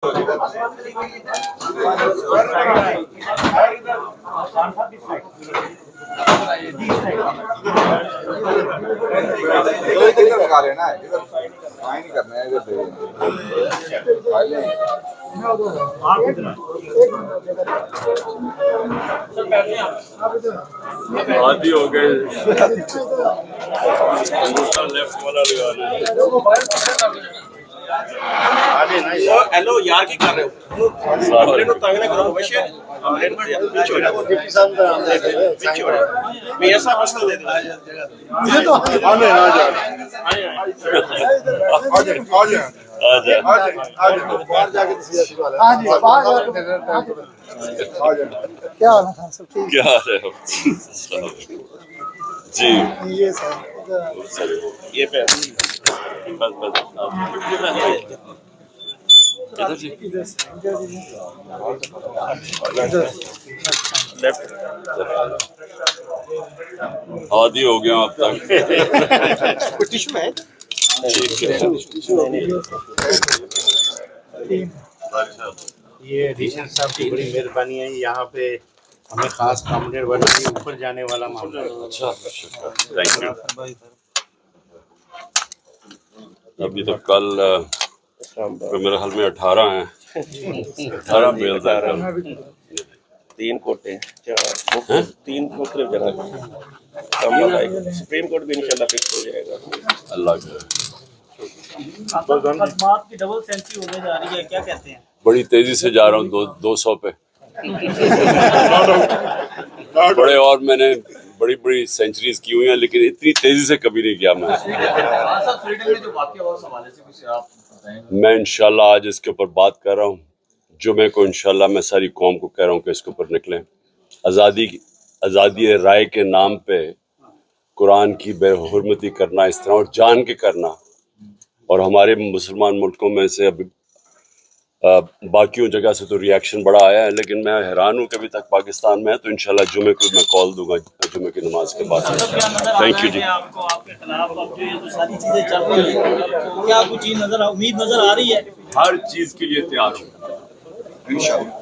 आदि हो गए लेफ्ट वाला हेलो यार की कर रहे हो अपने को तंग ना करो बशे अपने को मैं ऐसा मसला दे दूं मुझे तो आने आ जा बाहर जाके हाँ जी बाहर क्या हाल है खान साहब? ठीक क्या है जी ये सर ये पे बस इधर जी लेफ्ट आदि हो गया अब तक कुछ टिश्यू में ये ऋषि साहब की बड़ी मेहरबानी है। यहाँ पे हमें खास कॉम्बिनेट बना के ऊपर जाने वाला मामला है। अच्छा थैंक यू। अभी तो कल मेरे हाल में 18 हैं 18 मेल्स हैं कल। 3 कोटे 4 3 मुख्तलिफ जगह सुप्रीम कोर्ट भी इंशाल्लाह फिक्स हो जाएगा अल्लाह का खदमात की डबल सेंचुरी होने जा रही है, क्या कहते हैं? बड़ी तेजी से जा रहा हूँ 200 पे बड़े और मैंने बड़ी बड़ी सेंचुरीज की हुई हैं लेकिन इतनी तेजी से कभी नहीं किया मैं इंशाल्लाह आज इसके ऊपर बात कर रहा हूँ। जुमे को इंशाल्लाह मैं सारी कौम को कह रहा हूँ कि इसके ऊपर निकलें। आज़ादी राय के नाम पे कुरान की बेहुरमती करना इस तरह और जान के करना, और हमारे मुसलमान मुल्कों में से अभी बाकियों जगह से तो रिएक्शन बड़ा आया है, लेकिन मैं हैरान हूँ कि अभी तक पाकिस्तान में है। तो इंशाल्लाह जुमे को मैं कॉल दूंगा जुमे की नमाज के बाद। थैंक यू जी। आपको आपके खिलाफ अब जो ये जो सारी चीजें चल रही है, क्या कुछ चीज उम्मीद नजर आ रही है? हर चीज के लिए तैयार हूँ इंशाल्लाह।